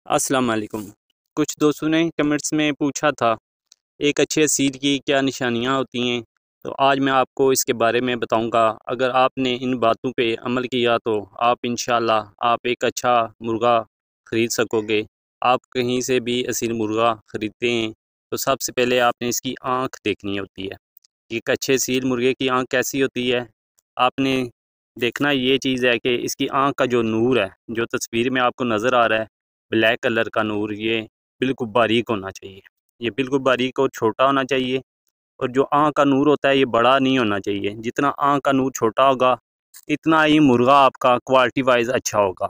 अस्सलाम वालेकुम। कुछ दोस्तों ने कमेंट्स में पूछा था एक अच्छे सीड की क्या निशानियां होती हैं। तो आज मैं आपको इसके बारे में बताऊंगा। अगर आपने इन बातों पे अमल किया तो आप इंशाल्लाह आप एक अच्छा मुर्गा ख़रीद सकोगे। आप कहीं से भी असील मुर्गा ख़रीदते हैं तो सबसे पहले आपने इसकी आँख देखनी होती है। एक अच्छे सील मुर्गे की आँख कैसी होती है, आपने देखना ये चीज़ है कि इसकी आँख का जो नूर है, जो तस्वीर में आपको नज़र आ रहा है ब्लैक कलर का नूर, ये बिल्कुल बारीक होना चाहिए। ये बिल्कुल बारीक और छोटा होना चाहिए। और जो आँख का नूर होता है ये बड़ा नहीं होना चाहिए। जितना आँख का नूर छोटा होगा इतना ही मुर्गा आपका क्वालिटी वाइज अच्छा होगा,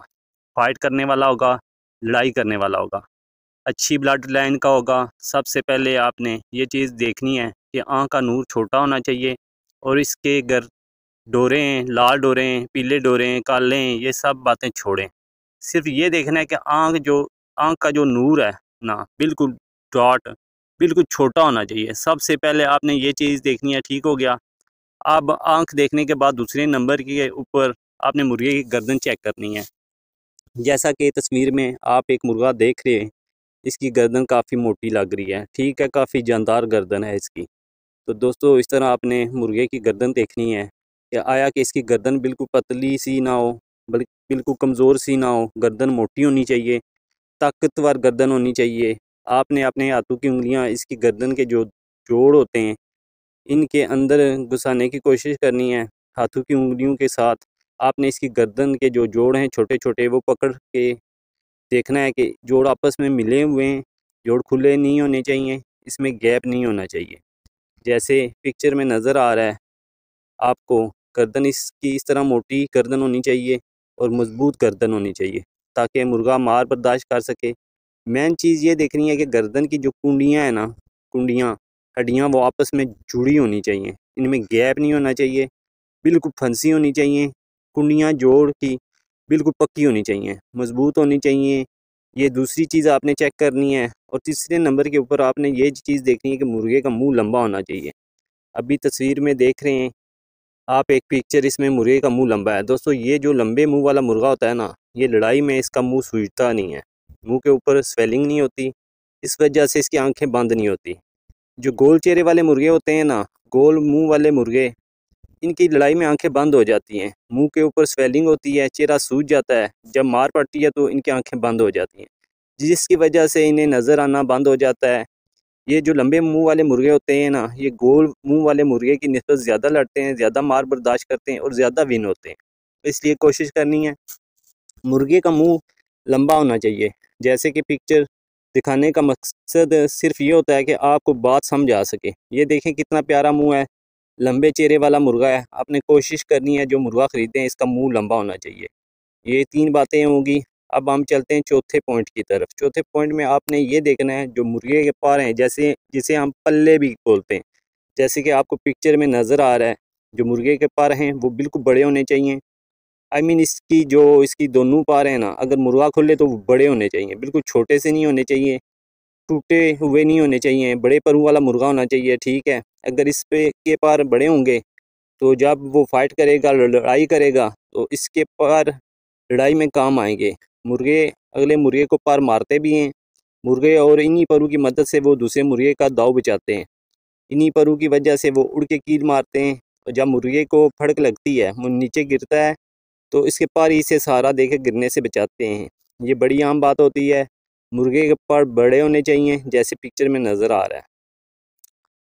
फाइट करने वाला होगा, लड़ाई करने वाला होगा, अच्छी ब्लड लाइन का होगा। सबसे पहले आपने ये चीज़ देखनी है कि आँख का नूर छोटा होना चाहिए। और इसके अगर डोरे हैं, लाल डोरे हैं, पीले डोरे हैं, काले हैं, ये सब बातें छोड़ें। सिर्फ ये देखना है कि आँख का जो नूर है ना, बिल्कुल डॉट बिल्कुल छोटा होना चाहिए। सबसे पहले आपने ये चीज़ देखनी है। ठीक हो गया। अब आँख देखने के बाद दूसरे नंबर के ऊपर आपने मुर्गे की गर्दन चेक करनी है। जैसा कि तस्वीर में आप एक मुर्गा देख रहे हैं, इसकी गर्दन काफ़ी मोटी लग रही है। ठीक है, काफ़ी जानदार गर्दन है इसकी। तो दोस्तों इस तरह आपने मुर्गे की गर्दन देखनी है कि आया कि इसकी गर्दन बिल्कुल पतली सी ना हो, बल्कि बिल्कुल कमज़ोर सी ना हो। गर्दन मोटी होनी चाहिए, ताकतवर गर्दन होनी चाहिए। आपने अपने हाथों की उंगलियां इसकी गर्दन के जो जोड़ होते हैं इनके अंदर घुसाने की कोशिश करनी है। हाथों की उंगलियों के साथ आपने इसकी गर्दन के जो जोड़ हैं छोटे छोटे वो पकड़ के देखना है कि जोड़ आपस में मिले हुए हैं। जोड़ खुले नहीं होने चाहिए, इसमें गैप नहीं होना चाहिए। जैसे पिक्चर में नज़र आ रहा है आपको, गर्दन इसकी इस तरह मोटी गर्दन होनी चाहिए और मजबूत गर्दन होनी चाहिए ताकि मुर्गा मार बर्दाश्त कर सके। मेन चीज़ ये देखनी है कि गर्दन की जो कुंडियाँ हैं ना, कुंडियाँ हड्डियाँ वो आपस में जुड़ी होनी चाहिए, इनमें गैप नहीं होना चाहिए, बिल्कुल फंसी होनी चाहिए। कुंडियाँ जोड़ की बिल्कुल पक्की होनी चाहिए, मजबूत होनी चाहिए। ये दूसरी चीज़ आपने चेक करनी है। और तीसरे नंबर के ऊपर आपने ये चीज़ देखनी है कि मुर्गे का मुँह लंबा होना चाहिए। अभी तस्वीर में देख रहे हैं आप एक पिक्चर, इसमें मुर्गे का मुंह लंबा है। दोस्तों ये जो लंबे मुंह वाला मुर्गा होता है ना, ये लड़ाई में इसका मुंह सूजता नहीं है, मुंह के ऊपर स्वेलिंग नहीं होती, इस वजह से इसकी आंखें बंद नहीं होती। जो गोल चेहरे वाले मुर्गे होते हैं ना, गोल मुंह वाले मुर्गे, इनकी लड़ाई में आंखें बंद हो जाती हैं, मुंह के ऊपर स्वेलिंग होती है, चेहरा सूज जाता है। जब मार पड़ती है तो इनकी आंखें बंद हो जाती हैं, जिसकी वजह से इन्हें नज़र आना बंद हो जाता है। ये जो लंबे मुंह वाले मुर्गे होते हैं ना, ये गोल मुंह वाले मुर्गे की निस्बत ज़्यादा लड़ते हैं, ज़्यादा मार बर्दाश्त करते हैं और ज़्यादा विन होते हैं। तो इसलिए कोशिश करनी है मुर्गे का मुंह लंबा होना चाहिए। जैसे कि पिक्चर दिखाने का मकसद सिर्फ ये होता है कि आपको बात समझ आ सके। ये देखें कितना प्यारा मुंह है, लंबे चेहरे वाला मुर्गा है। आपने कोशिश करनी है जो मुर्गा ख़रीदें इसका मुँह लंबा होना चाहिए। ये 3 बातें होंगी। अब हम चलते हैं चौथे पॉइंट की तरफ। चौथे पॉइंट में आपने ये देखना है जो मुर्गे के पर हैं, जैसे जिसे हम पल्ले भी बोलते हैं, जैसे कि आपको पिक्चर में नज़र आ रहा है, जो मुर्गे के पर हैं वो बिल्कुल बड़े होने चाहिए। आई मीन इसकी दोनों पर हैं ना, अगर मुर्गा खोले तो वो बड़े होने चाहिए, बिल्कुल छोटे से नहीं होने चाहिए, टूटे हुए नहीं होने चाहिए, बड़े परों वाला मुर्गा होना चाहिए। ठीक है, अगर इस पे के पर बड़े होंगे तो जब वो फाइट करेगा, लड़ाई करेगा, तो इसके पर लड़ाई में काम आएंगे। मुर्गे अगले मुर्गे को पर मारते भी हैं मुर्गे, और इन्हीं परों की मदद से वो दूसरे मुर्गे का दाव बचाते हैं। इन्हीं परों की वजह से वो उड़ के कील मारते हैं। और जब मुर्गे को फड़क लगती है, वो नीचे गिरता है, तो इसके पर ही से सहारा देकर गिरने से बचाते हैं। ये बड़ी आम बात होती है। मुर्गे के पर बड़े होने चाहिए, जैसे पिक्चर में नज़र आ रहा है,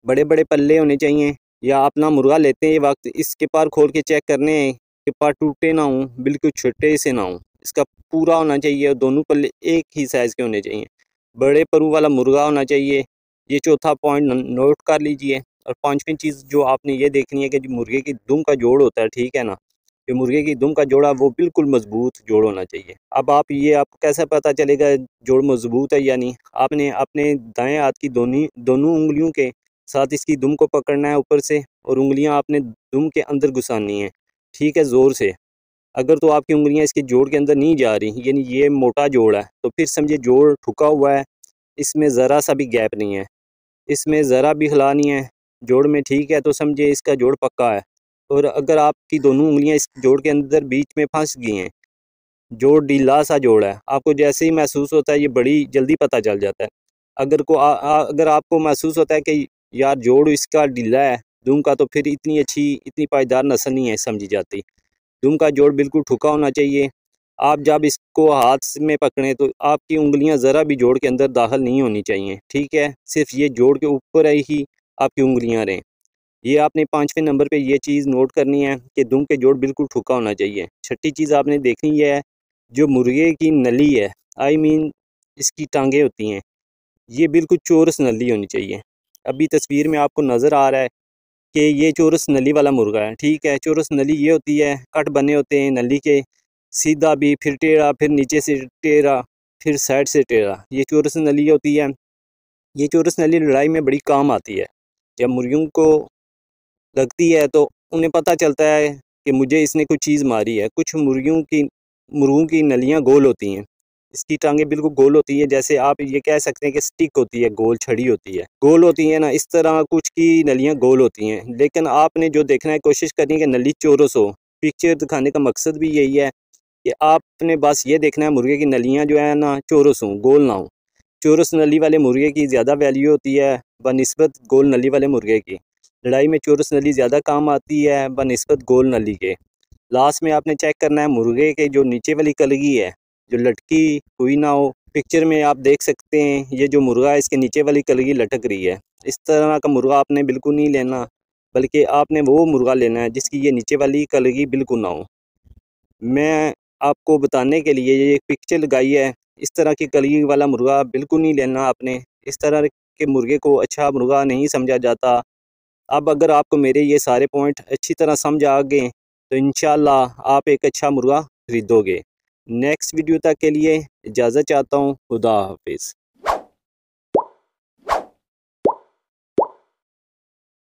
बड़े बड़े पल्ले होने चाहिए। या अपना मुर्गा लेते हैं वक्त इसके पर खोल के चेक करने हैं कि पर टूटे ना हों, बिल्कुल छोटे से ना हों, इसका पूरा होना चाहिए। और दोनों पल्ले एक ही साइज़ के होने चाहिए, बड़े परू वाला मुर्गा होना चाहिए। ये चौथा पॉइंट नोट कर लीजिए। और पांचवी चीज़ जो आपने ये देखनी है कि जो मुर्गे की दुम का जोड़ होता है, ठीक है ना, जो मुर्गे की दुम का जोड़ा वो बिल्कुल मजबूत जोड़ होना चाहिए। अब आपको कैसे पता चलेगा जोड़ मजबूत है या नहीं? आपने अपने दाएं हाथ की दोनों दोनों उंगलियों के साथ इसकी दुम को पकड़ना है ऊपर से, और उंगलियां आपने दुम के अंदर घुसानी है। ठीक है, ज़ोर से। अगर तो आपकी उंगलियां इसके जोड़ के अंदर नहीं जा रही, यानी ये मोटा जोड़ है, तो फिर समझिए जोड़ ठुका हुआ है, इसमें ज़रा सा भी गैप नहीं है, इसमें ज़रा भी हिला नहीं है जोड़ में। ठीक है, तो समझिए इसका जोड़ पक्का है। और अगर आपकी दोनों उंगलियां इस जोड़ के अंदर बीच में फंस गई हैं, जोड़ ढीला सा जोड़ है, आपको जैसे ही महसूस होता है ये बड़ी जल्दी पता चल जाता है। अगर आपको महसूस होता है कि यार जोड़ इसका ढीला है दुम का, तो फिर इतनी पायदार नस्ल नहीं है समझी जाती। दुम का जोड़ बिल्कुल ठुका होना चाहिए। आप जब इसको हाथ में पकड़ें तो आपकी उंगलियां ज़रा भी जोड़ के अंदर दाखिल नहीं होनी चाहिए, ठीक है। सिर्फ ये जोड़ के ऊपर ही आपकी उंगलियां रहें। ये आपने 5वें नंबर पे ये चीज़ नोट करनी है कि दुम के जोड़ बिल्कुल ठुका होना चाहिए। छठी चीज़ आपने देखनी है, जो मुर्गे की नली है, आई मीन इसकी टांगें होती हैं, ये बिल्कुल चौरस नली होनी चाहिए। अभी तस्वीर में आपको नज़र आ रहा है कि ये चौरस नली वाला मुर्गा है, ठीक है। चौरस नली ये होती है, कट बने होते हैं नली के, सीधा भी, फिर टेढ़ा, फिर नीचे से टेढ़ा, फिर साइड से टेढ़ा, ये चौरस नली होती है। ये चौरस नली लड़ाई में बड़ी काम आती है। जब मुर्गियों को लगती है तो उन्हें पता चलता है कि मुझे इसने कुछ चीज़ मारी है। कुछ मुर्गों की नलियाँ गोल होती हैं, इसकी टांगें बिल्कुल गोल होती है, जैसे आप ये कह सकते हैं कि स्टिक होती है, गोल छड़ी होती है, गोल होती है ना, इस तरह कुछ की नलियाँ गोल होती हैं। लेकिन आपने जो देखना है, कोशिश करनी है कि नली चौरस हो। पिक्चर दिखाने का मकसद भी यही है कि आपने बस ये देखना है मुर्गे की नलियाँ जो है ना चौरस हों, गोल ना हो। चौरस नली वाले मुर्गे की ज़्यादा वैल्यू होती है बनिस्बत गोल नली वाले मुर्गे की। लड़ाई में चौरस नली ज़्यादा काम आती है बनिस्बत गोल नली के। लास्ट में आपने चेक करना है मुर्गे के जो नीचे वाली कलगी है, जो लटकी हुई ना हो। पिक्चर में आप देख सकते हैं ये जो मुर्गा है इसके नीचे वाली कलगी लटक रही है। इस तरह का मुर्गा आपने बिल्कुल नहीं लेना, बल्कि आपने वो मुर्गा लेना है जिसकी ये नीचे वाली कलगी बिल्कुल ना हो। मैं आपको बताने के लिए ये एक पिक्चर लगाई है। इस तरह की कलगी वाला मुर्गा बिल्कुल नहीं लेना आपने। इस तरह के मुर्गे को अच्छा मुर्गा नहीं समझा जाता। अब अगर आपको मेरे ये सारे पॉइंट अच्छी तरह समझ आ गए तो इंशाल्लाह आप एक अच्छा मुर्गा खरीदोगे। नेक्स्ट वीडियो तक के लिए इजाज़त चाहता हूँ। खुदा हाफिज़।